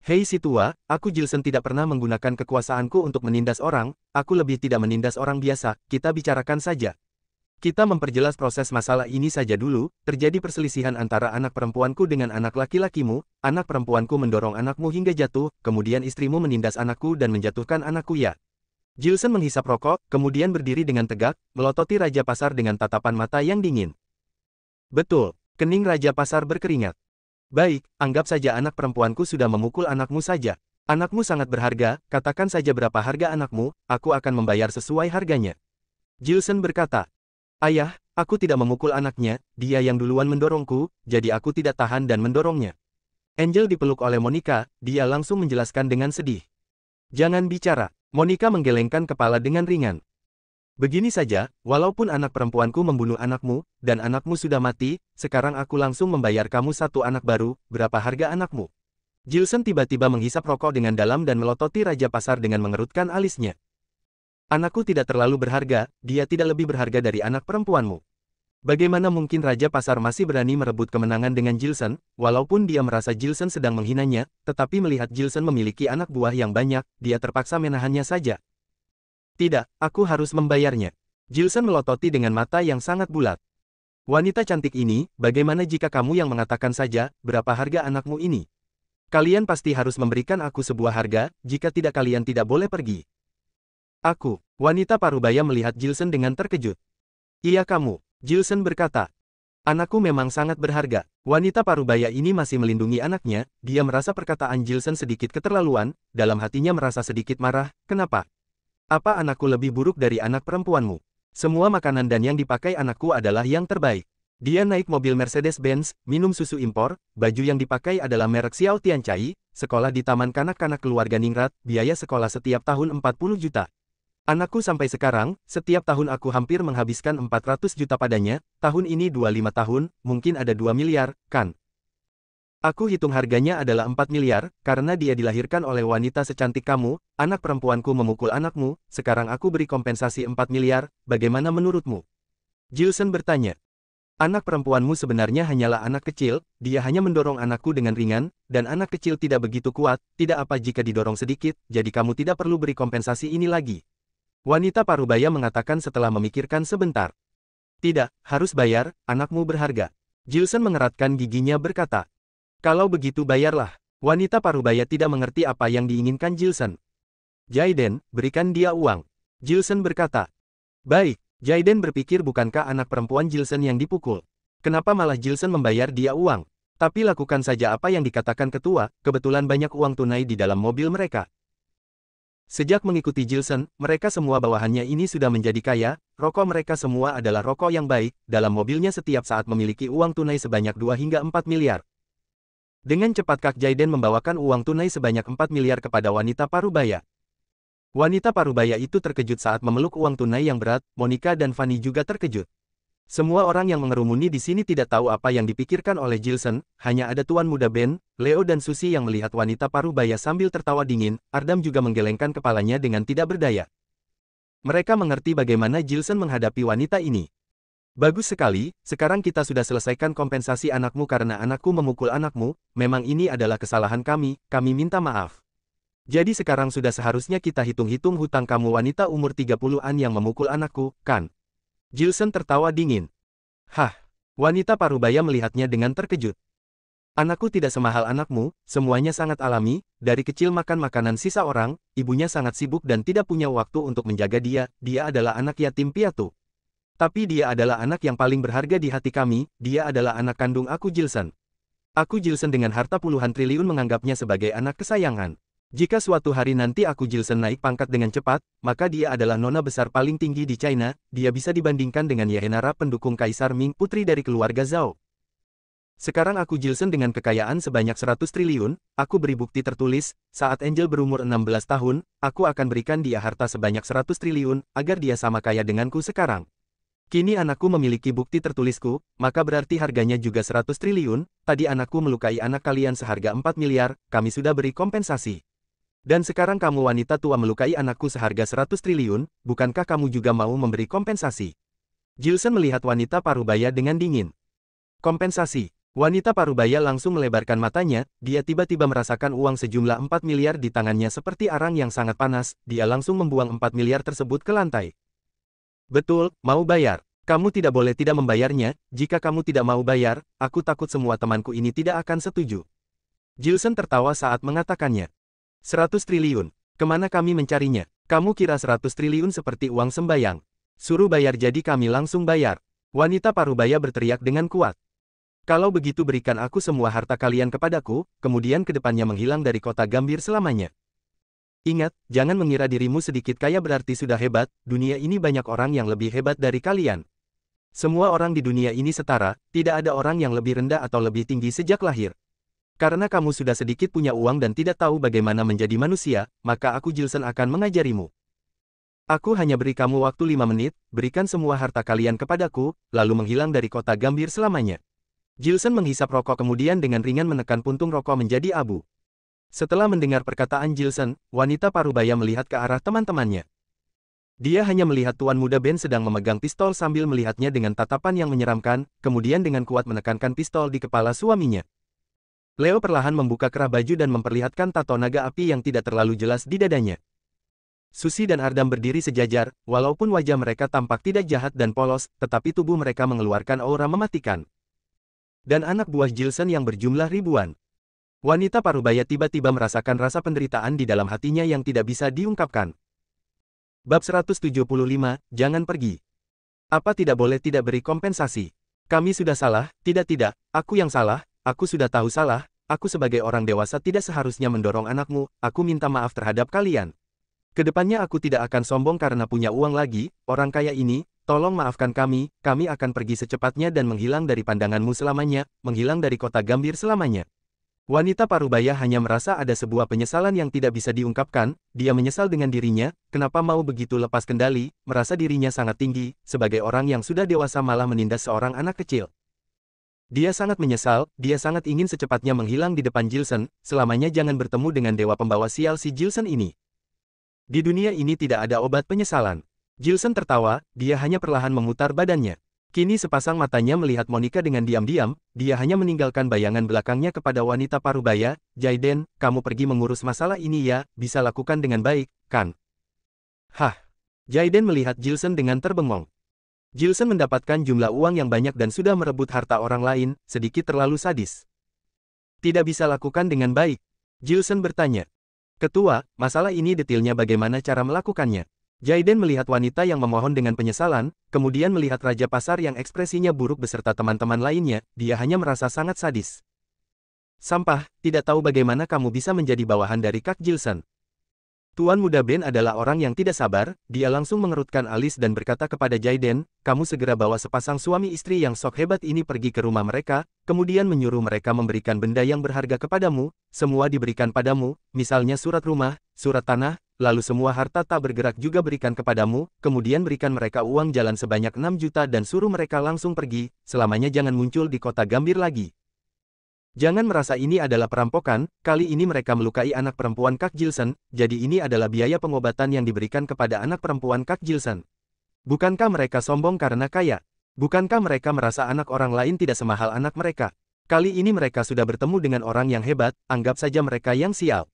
Hei si tua, aku Gilson tidak pernah menggunakan kekuasaanku untuk menindas orang, aku lebih tidak menindas orang biasa, kita bicarakan saja. Kita memperjelas proses masalah ini saja dulu, terjadi perselisihan antara anak perempuanku dengan anak laki-lakimu, anak perempuanku mendorong anakmu hingga jatuh, kemudian istrimu menindas anakku dan menjatuhkan anakku ya. Gilson menghisap rokok, kemudian berdiri dengan tegak, melototi Raja Pasar dengan tatapan mata yang dingin. Betul, kening Raja Pasar berkeringat. Baik, anggap saja anak perempuanku sudah memukul anakmu saja. Anakmu sangat berharga, katakan saja berapa harga anakmu, aku akan membayar sesuai harganya. Gilson berkata. Ayah, aku tidak memukul anaknya, dia yang duluan mendorongku, jadi aku tidak tahan dan mendorongnya. Angel dipeluk oleh Monica, dia langsung menjelaskan dengan sedih. Jangan bicara, Monica menggelengkan kepala dengan ringan. Begini saja, walaupun anak perempuanku membunuh anakmu, dan anakmu sudah mati, sekarang aku langsung membayar kamu satu anak baru, berapa harga anakmu? Gilson tiba-tiba menghisap rokok dengan dalam dan melototi Raja Pasar dengan mengerutkan alisnya. Anakku tidak terlalu berharga, dia tidak lebih berharga dari anak perempuanmu. Bagaimana mungkin Raja Pasar masih berani merebut kemenangan dengan Gilson, walaupun dia merasa Gilson sedang menghinanya, tetapi melihat Gilson memiliki anak buah yang banyak, dia terpaksa menahannya saja. Tidak, aku harus membayarnya. Gilson melototi dengan mata yang sangat bulat. Wanita cantik ini, bagaimana jika kamu yang mengatakan saja, berapa harga anakmu ini? Kalian pasti harus memberikan aku sebuah harga, jika tidak kalian tidak boleh pergi. Aku, wanita parubaya melihat Gilson dengan terkejut. Iya kamu, Gilson berkata. Anakku memang sangat berharga. Wanita parubaya ini masih melindungi anaknya, dia merasa perkataan Gilson sedikit keterlaluan, dalam hatinya merasa sedikit marah, kenapa? Apa anakku lebih buruk dari anak perempuanmu? Semua makanan dan yang dipakai anakku adalah yang terbaik. Dia naik mobil Mercedes-Benz, minum susu impor, baju yang dipakai adalah merek Xiao Tianchai, sekolah di taman kanak-kanak keluarga Ningrat, biaya sekolah setiap tahun 40 juta. Anakku sampai sekarang, setiap tahun aku hampir menghabiskan 400 juta padanya, tahun ini 25 tahun, mungkin ada 2 miliar, kan? Aku hitung harganya adalah 4 miliar, karena dia dilahirkan oleh wanita secantik kamu, anak perempuanku memukul anakmu, sekarang aku beri kompensasi 4 miliar, bagaimana menurutmu? Gilson bertanya. Anak perempuanmu sebenarnya hanyalah anak kecil, dia hanya mendorong anakku dengan ringan, dan anak kecil tidak begitu kuat, tidak apa jika didorong sedikit, jadi kamu tidak perlu beri kompensasi ini lagi. Wanita parubaya mengatakan setelah memikirkan sebentar. Tidak, harus bayar, anakmu berharga. Gilson mengeratkan giginya berkata. Kalau begitu bayarlah. Wanita parubaya tidak mengerti apa yang diinginkan Gilson. Jaiden, berikan dia uang. Gilson berkata. Baik, Jaiden berpikir bukankah anak perempuan Gilson yang dipukul. Kenapa malah Gilson membayar dia uang? Tapi lakukan saja apa yang dikatakan ketua, kebetulan banyak uang tunai di dalam mobil mereka. Sejak mengikuti Gilson, mereka semua bawahannya ini sudah menjadi kaya, rokok mereka semua adalah rokok yang baik, dalam mobilnya setiap saat memiliki uang tunai sebanyak 2 hingga 4 miliar. Dengan cepat Kak Jaiden membawakan uang tunai sebanyak 4 miliar kepada wanita parubaya. Wanita parubaya itu terkejut saat memeluk uang tunai yang berat, Monica dan Fanny juga terkejut. Semua orang yang mengerumuni di sini tidak tahu apa yang dipikirkan oleh Gilson, hanya ada tuan muda Ben, Leo dan Susie yang melihat wanita parubaya sambil tertawa dingin, Ardam juga menggelengkan kepalanya dengan tidak berdaya. Mereka mengerti bagaimana Gilson menghadapi wanita ini. Bagus sekali, sekarang kita sudah selesaikan kompensasi anakmu karena anakku memukul anakmu, memang ini adalah kesalahan kami minta maaf. Jadi sekarang sudah seharusnya kita hitung-hitung hutang kamu wanita umur 30-an yang memukul anakku, kan? Gilson tertawa dingin. Hah, wanita parubaya melihatnya dengan terkejut. Anakku tidak semahal anakmu, semuanya sangat alami, dari kecil makan makanan sisa orang, ibunya sangat sibuk dan tidak punya waktu untuk menjaga dia adalah anak yatim piatu. Tapi dia adalah anak yang paling berharga di hati kami, dia adalah anak kandung aku Gilson. Aku Gilson dengan harta puluhan triliun menganggapnya sebagai anak kesayangan. Jika suatu hari nanti aku Gilson naik pangkat dengan cepat, maka dia adalah nona besar paling tinggi di China, dia bisa dibandingkan dengan Yehenara pendukung Kaisar Ming putri dari keluarga Zhao. Sekarang aku Gilson dengan kekayaan sebanyak 100 triliun, aku beri bukti tertulis, saat Angel berumur 16 tahun, aku akan berikan dia harta sebanyak 100 triliun, agar dia sama kaya denganku sekarang. Kini anakku memiliki bukti tertulisku, maka berarti harganya juga 100 triliun, tadi anakku melukai anak kalian seharga 4 miliar, kami sudah beri kompensasi. Dan sekarang kamu wanita tua melukai anakku seharga 100 triliun, bukankah kamu juga mau memberi kompensasi? Gilson melihat wanita parubaya dengan dingin. Kompensasi. Wanita parubaya langsung melebarkan matanya, dia tiba-tiba merasakan uang sejumlah 4 miliar di tangannya seperti arang yang sangat panas, dia langsung membuang 4 miliar tersebut ke lantai. Betul, mau bayar. Kamu tidak boleh tidak membayarnya, jika kamu tidak mau bayar, aku takut semua temanku ini tidak akan setuju. Gilson tertawa saat mengatakannya. 100 triliun. Kemana kami mencarinya? Kamu kira 100 triliun seperti uang sembayang? Suruh bayar jadi kami langsung bayar. Wanita parubaya berteriak dengan kuat. Kalau begitu berikan aku semua harta kalian kepadaku, kemudian kedepannya menghilang dari kota Gambir selamanya. Ingat, jangan mengira dirimu sedikit kaya berarti sudah hebat, dunia ini banyak orang yang lebih hebat dari kalian. Semua orang di dunia ini setara, tidak ada orang yang lebih rendah atau lebih tinggi sejak lahir. Karena kamu sudah sedikit punya uang dan tidak tahu bagaimana menjadi manusia, maka aku Gilson akan mengajarimu. Aku hanya beri kamu waktu 5 menit, berikan semua harta kalian kepadaku, lalu menghilang dari kota Gambir selamanya. Gilson menghisap rokok kemudian dengan ringan menekan puntung rokok menjadi abu. Setelah mendengar perkataan Gilson, wanita parubaya melihat ke arah teman-temannya. Dia hanya melihat Tuan Muda Ben sedang memegang pistol sambil melihatnya dengan tatapan yang menyeramkan, kemudian dengan kuat menekankan pistol di kepala suaminya. Leo perlahan membuka kerah baju dan memperlihatkan tato naga api yang tidak terlalu jelas di dadanya. Susi dan Ardam berdiri sejajar, walaupun wajah mereka tampak tidak jahat dan polos, tetapi tubuh mereka mengeluarkan aura mematikan. Dan anak buah Gilson yang berjumlah ribuan. Wanita parubaya tiba-tiba merasakan rasa penderitaan di dalam hatinya yang tidak bisa diungkapkan. Bab 175, jangan pergi. Apa tidak boleh tidak beri kompensasi? Kami sudah salah, tidak, aku yang salah, aku sudah tahu salah, aku sebagai orang dewasa tidak seharusnya mendorong anakmu, aku minta maaf terhadap kalian. Kedepannya aku tidak akan sombong karena punya uang lagi, orang kaya ini, tolong maafkan kami akan pergi secepatnya dan menghilang dari pandanganmu selamanya, menghilang dari kota Gambir selamanya. Wanita parubaya hanya merasa ada sebuah penyesalan yang tidak bisa diungkapkan, dia menyesal dengan dirinya, kenapa mau begitu lepas kendali, merasa dirinya sangat tinggi, sebagai orang yang sudah dewasa malah menindas seorang anak kecil. Dia sangat menyesal, dia sangat ingin secepatnya menghilang di depan Gilson, selamanya jangan bertemu dengan dewa pembawa sial si Gilson ini. Di dunia ini tidak ada obat penyesalan. Gilson tertawa, dia hanya perlahan memutar badannya. Kini sepasang matanya melihat Monica dengan diam-diam, dia hanya meninggalkan bayangan belakangnya kepada wanita parubaya, Jaiden, kamu pergi mengurus masalah ini ya, bisa lakukan dengan baik, kan? Hah? Jaiden melihat Gilson dengan terbengong. Gilson mendapatkan jumlah uang yang banyak dan sudah merebut harta orang lain, sedikit terlalu sadis. Tidak bisa lakukan dengan baik. Gilson bertanya. Ketua, masalah ini detailnya bagaimana cara melakukannya? Jaiden melihat wanita yang memohon dengan penyesalan, kemudian melihat Raja Pasar yang ekspresinya buruk beserta teman-teman lainnya, dia hanya merasa sangat sadis. Sampah, tidak tahu bagaimana kamu bisa menjadi bawahan dari Kak Gilson. Tuan Muda Ben adalah orang yang tidak sabar, dia langsung mengerutkan alis dan berkata kepada Jaiden, kamu segera bawa sepasang suami istri yang sok hebat ini pergi ke rumah mereka, kemudian menyuruh mereka memberikan benda yang berharga kepadamu, semua diberikan padamu, misalnya surat rumah, surat tanah, lalu semua harta tak bergerak juga berikan kepadamu, kemudian berikan mereka uang jalan sebanyak 6 juta dan suruh mereka langsung pergi, selamanya jangan muncul di kota Gambir lagi. Jangan merasa ini adalah perampokan, kali ini mereka melukai anak perempuan Kak Gilson, jadi ini adalah biaya pengobatan yang diberikan kepada anak perempuan Kak Gilson. Bukankah mereka sombong karena kaya? Bukankah mereka merasa anak orang lain tidak semahal anak mereka? Kali ini mereka sudah bertemu dengan orang yang hebat, anggap saja mereka yang sial.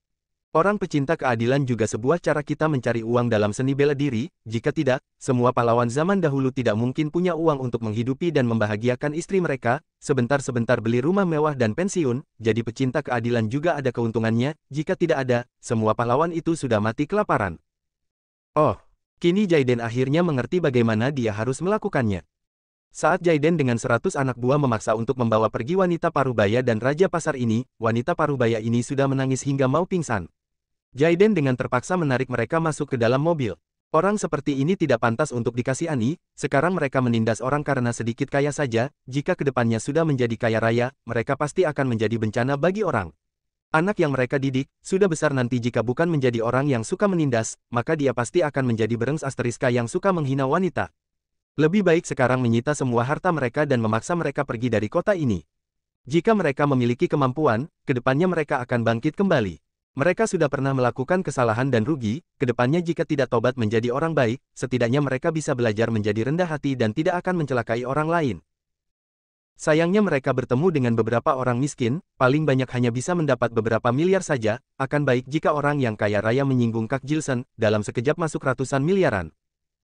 Orang pecinta keadilan juga sebuah cara kita mencari uang dalam seni bela diri, jika tidak, semua pahlawan zaman dahulu tidak mungkin punya uang untuk menghidupi dan membahagiakan istri mereka, sebentar-sebentar beli rumah mewah dan pensiun, jadi pecinta keadilan juga ada keuntungannya, jika tidak ada, semua pahlawan itu sudah mati kelaparan. Oh, kini Jaiden akhirnya mengerti bagaimana dia harus melakukannya. Saat Jaiden dengan 100 anak buah memaksa untuk membawa pergi wanita parubaya dan Raja Pasar ini, wanita parubaya ini sudah menangis hingga mau pingsan. Jaiden dengan terpaksa menarik mereka masuk ke dalam mobil. Orang seperti ini tidak pantas untuk dikasihani, sekarang mereka menindas orang karena sedikit kaya saja, jika kedepannya sudah menjadi kaya raya, mereka pasti akan menjadi bencana bagi orang. Anak yang mereka didik, sudah besar nanti jika bukan menjadi orang yang suka menindas, maka dia pasti akan menjadi berengs asteriska yang suka menghina wanita. Lebih baik sekarang menyita semua harta mereka dan memaksa mereka pergi dari kota ini. Jika mereka memiliki kemampuan, kedepannya mereka akan bangkit kembali. Mereka sudah pernah melakukan kesalahan dan rugi, kedepannya jika tidak tobat menjadi orang baik, setidaknya mereka bisa belajar menjadi rendah hati dan tidak akan mencelakai orang lain. Sayangnya mereka bertemu dengan beberapa orang miskin, paling banyak hanya bisa mendapat beberapa miliar saja, akan baik jika orang yang kaya raya menyinggung Kak Gilson, dalam sekejap masuk ratusan miliaran.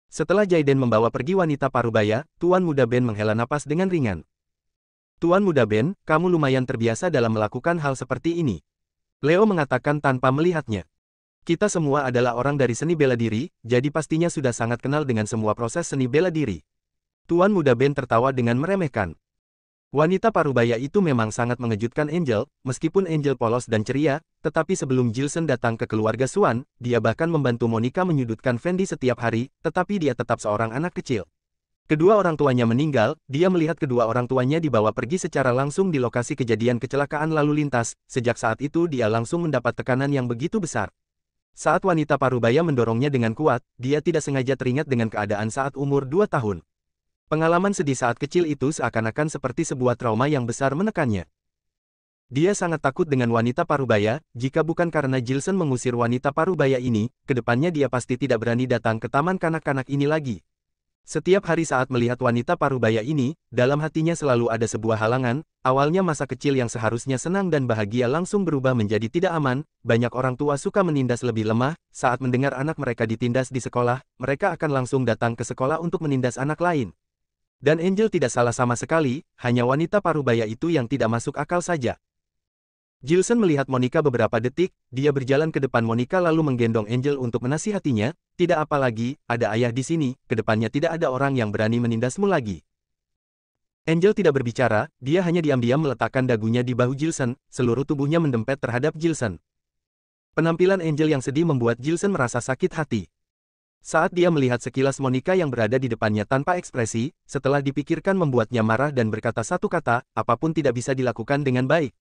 Setelah Jaiden membawa pergi wanita parubaya, Tuan Muda Ben menghela napas dengan ringan. Tuan Muda Ben, kamu lumayan terbiasa dalam melakukan hal seperti ini. Leo mengatakan tanpa melihatnya. Kita semua adalah orang dari seni bela diri, jadi pastinya sudah sangat kenal dengan semua proses seni bela diri. Tuan Muda Ben tertawa dengan meremehkan. Wanita parubaya itu memang sangat mengejutkan Angel, meskipun Angel polos dan ceria, tetapi sebelum Jilson datang ke keluarga Swan, dia bahkan membantu Monica menyudutkan Fendi setiap hari, tetapi dia tetap seorang anak kecil. Kedua orang tuanya meninggal, dia melihat kedua orang tuanya dibawa pergi secara langsung di lokasi kejadian kecelakaan lalu lintas, sejak saat itu dia langsung mendapat tekanan yang begitu besar. Saat wanita parubaya mendorongnya dengan kuat, dia tidak sengaja teringat dengan keadaan saat umur 2 tahun. Pengalaman sedih saat kecil itu seakan-akan seperti sebuah trauma yang besar menekannya. Dia sangat takut dengan wanita parubaya, jika bukan karena Jilson mengusir wanita parubaya ini, kedepannya dia pasti tidak berani datang ke taman kanak-kanak ini lagi. Setiap hari saat melihat wanita parubaya ini, dalam hatinya selalu ada sebuah halangan, awalnya masa kecil yang seharusnya senang dan bahagia langsung berubah menjadi tidak aman, banyak orang tua suka menindas lebih lemah, saat mendengar anak mereka ditindas di sekolah, mereka akan langsung datang ke sekolah untuk menindas anak lain. Dan Angel tidak salah sama sekali, hanya wanita parubaya itu yang tidak masuk akal saja. Jilson melihat Monica beberapa detik, dia berjalan ke depan Monica lalu menggendong Angel untuk menasihatinya, tidak apa lagi, ada ayah di sini, kedepannya tidak ada orang yang berani menindasmu lagi. Angel tidak berbicara, dia hanya diam-diam meletakkan dagunya di bahu Jilson, seluruh tubuhnya mendempet terhadap Jilson. Penampilan Angel yang sedih membuat Jilson merasa sakit hati. Saat dia melihat sekilas Monica yang berada di depannya tanpa ekspresi, setelah dipikirkan membuatnya marah dan berkata satu kata, apapun tidak bisa dilakukan dengan baik.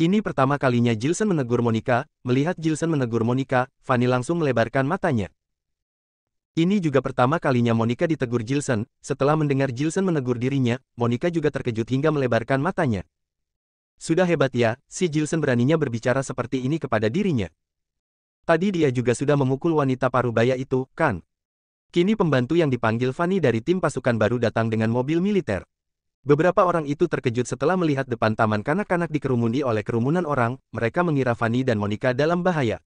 Ini pertama kalinya Jilson menegur Monica, melihat Jilson menegur Monica, Fanny langsung melebarkan matanya. Ini juga pertama kalinya Monica ditegur Jilson, setelah mendengar Jilson menegur dirinya, Monica juga terkejut hingga melebarkan matanya. Sudah hebat ya, si Jilson beraninya berbicara seperti ini kepada dirinya. Tadi dia juga sudah memukul wanita parubaya itu, kan? Kini pembantu yang dipanggil Fanny dari tim pasukan baru datang dengan mobil militer. Beberapa orang itu terkejut setelah melihat depan taman kanak-kanak dikerumuni oleh kerumunan orang, mereka mengira Fanny dan Monica dalam bahaya.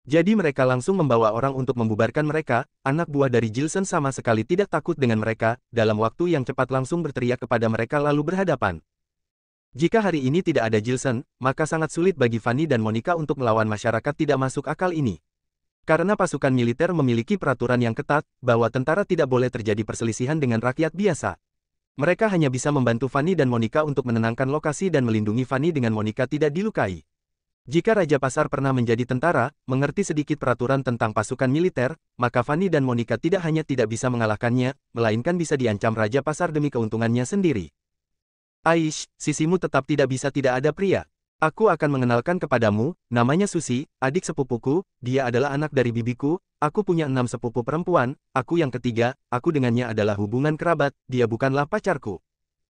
Jadi mereka langsung membawa orang untuk membubarkan mereka, anak buah dari Jilson sama sekali tidak takut dengan mereka, dalam waktu yang cepat langsung berteriak kepada mereka lalu berhadapan. Jika hari ini tidak ada Jilson, maka sangat sulit bagi Fanny dan Monica untuk melawan masyarakat tidak masuk akal ini. Karena pasukan militer memiliki peraturan yang ketat, bahwa tentara tidak boleh terjadi perselisihan dengan rakyat biasa. Mereka hanya bisa membantu Fanny dan Monica untuk menenangkan lokasi dan melindungi Fanny dengan Monica tidak dilukai. Jika Raja Pasar pernah menjadi tentara, mengerti sedikit peraturan tentang pasukan militer, maka Fanny dan Monica tidak hanya tidak bisa mengalahkannya, melainkan bisa diancam Raja Pasar demi keuntungannya sendiri. Aish, sisimu tetap tidak bisa tidak ada pria. Aku akan mengenalkan kepadamu, namanya Susi, adik sepupuku, dia adalah anak dari bibiku, aku punya 6 sepupu perempuan, aku yang ketiga, aku dengannya adalah hubungan kerabat, dia bukanlah pacarku.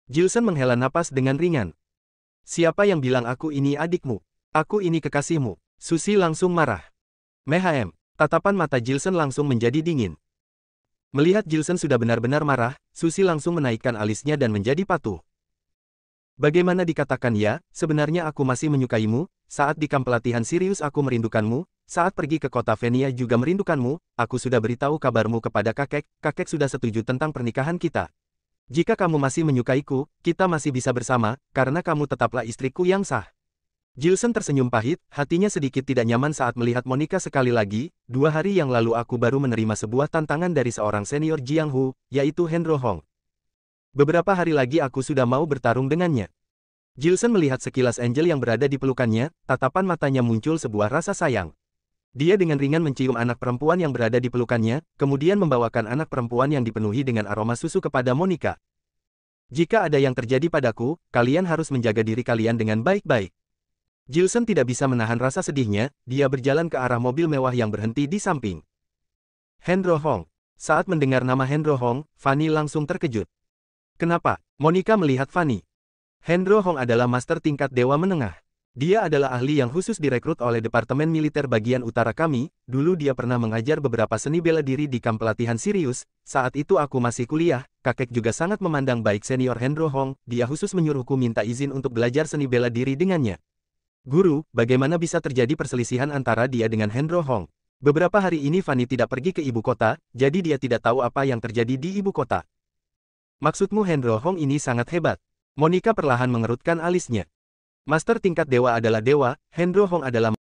Jilson menghela napas dengan ringan. Siapa yang bilang aku ini adikmu? Aku ini kekasihmu. Susi langsung marah. Mehem, tatapan mata Jilson langsung menjadi dingin. Melihat Jilson sudah benar-benar marah, Susi langsung menaikkan alisnya dan menjadi patuh. Bagaimana dikatakan ya, sebenarnya aku masih menyukaimu, saat di kamp pelatihan Sirius aku merindukanmu, saat pergi ke kota Venia juga merindukanmu, aku sudah beritahu kabarmu kepada kakek sudah setuju tentang pernikahan kita. Jika kamu masih menyukaiku, kita masih bisa bersama, karena kamu tetaplah istriku yang sah. Jilson tersenyum pahit, hatinya sedikit tidak nyaman saat melihat Monica sekali lagi, 2 hari yang lalu aku baru menerima sebuah tantangan dari seorang senior Jianghu, yaitu Hendro Hong. Beberapa hari lagi aku sudah mau bertarung dengannya. Jilson melihat sekilas Angel yang berada di pelukannya, tatapan matanya muncul sebuah rasa sayang. Dia dengan ringan mencium anak perempuan yang berada di pelukannya, kemudian membawakan anak perempuan yang dipenuhi dengan aroma susu kepada Monica. Jika ada yang terjadi padaku, kalian harus menjaga diri kalian dengan baik-baik. Jilson tidak bisa menahan rasa sedihnya, dia berjalan ke arah mobil mewah yang berhenti di samping. Hendro Hong. Saat mendengar nama Hendro Hong, Fanny langsung terkejut. Kenapa? Monica melihat Fanny. Hendro Hong adalah master tingkat dewa menengah. Dia adalah ahli yang khusus direkrut oleh Departemen Militer bagian utara kami, dulu dia pernah mengajar beberapa seni bela diri di kamp pelatihan Sirius, saat itu aku masih kuliah, kakek juga sangat memandang baik senior Hendro Hong, dia khusus menyuruhku minta izin untuk belajar seni bela diri dengannya. Guru, bagaimana bisa terjadi perselisihan antara dia dengan Hendro Hong? Beberapa hari ini Fanny tidak pergi ke ibu kota, jadi dia tidak tahu apa yang terjadi di ibu kota. Maksudmu Hendro Hong ini sangat hebat. Monica perlahan mengerutkan alisnya. Master tingkat dewa adalah dewa, Hendro Hong adalah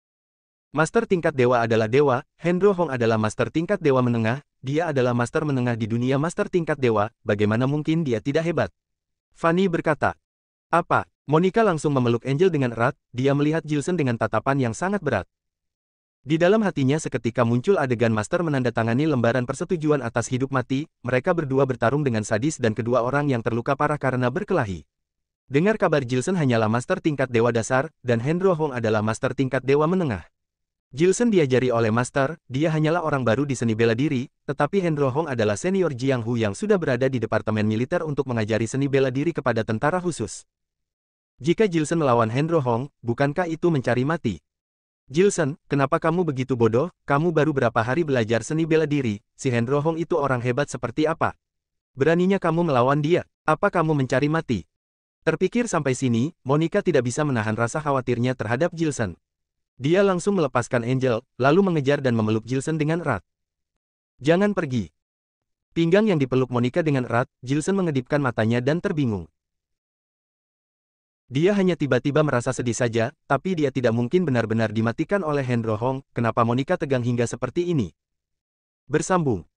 Master tingkat dewa adalah dewa, Hendro Hong adalah master tingkat dewa menengah, dia adalah master menengah di dunia master tingkat dewa, bagaimana mungkin dia tidak hebat? Fanny berkata. Apa? Monica langsung memeluk Angel dengan erat, dia melihat Jilson dengan tatapan yang sangat berat. Di dalam hatinya seketika muncul adegan master menandatangani lembaran persetujuan atas hidup mati, mereka berdua bertarung dengan sadis dan kedua orang yang terluka parah karena berkelahi. Dengar kabar Jilson hanyalah master tingkat dewa dasar, dan Hendro Hong adalah master tingkat dewa menengah. Jilson diajari oleh master, dia hanyalah orang baru di seni bela diri, tetapi Hendro Hong adalah senior Jiang Hu yang sudah berada di departemen militer untuk mengajari seni bela diri kepada tentara khusus. Jika Jilson melawan Hendro Hong, bukankah itu mencari mati? Jilson, kenapa kamu begitu bodoh? Kamu baru berapa hari belajar seni bela diri, si Hendro Hong itu orang hebat seperti apa? Beraninya kamu melawan dia, apa kamu mencari mati? Terpikir sampai sini, Monica tidak bisa menahan rasa khawatirnya terhadap Jilson. Dia langsung melepaskan Angel, lalu mengejar dan memeluk Jilson dengan erat. Jangan pergi. Pinggang yang dipeluk Monica dengan erat, Jilson mengedipkan matanya dan terbingung. Dia hanya tiba-tiba merasa sedih saja, tapi dia tidak mungkin benar-benar dimatikan oleh Hendro Hong. Kenapa Monica tegang hingga seperti ini? Bersambung.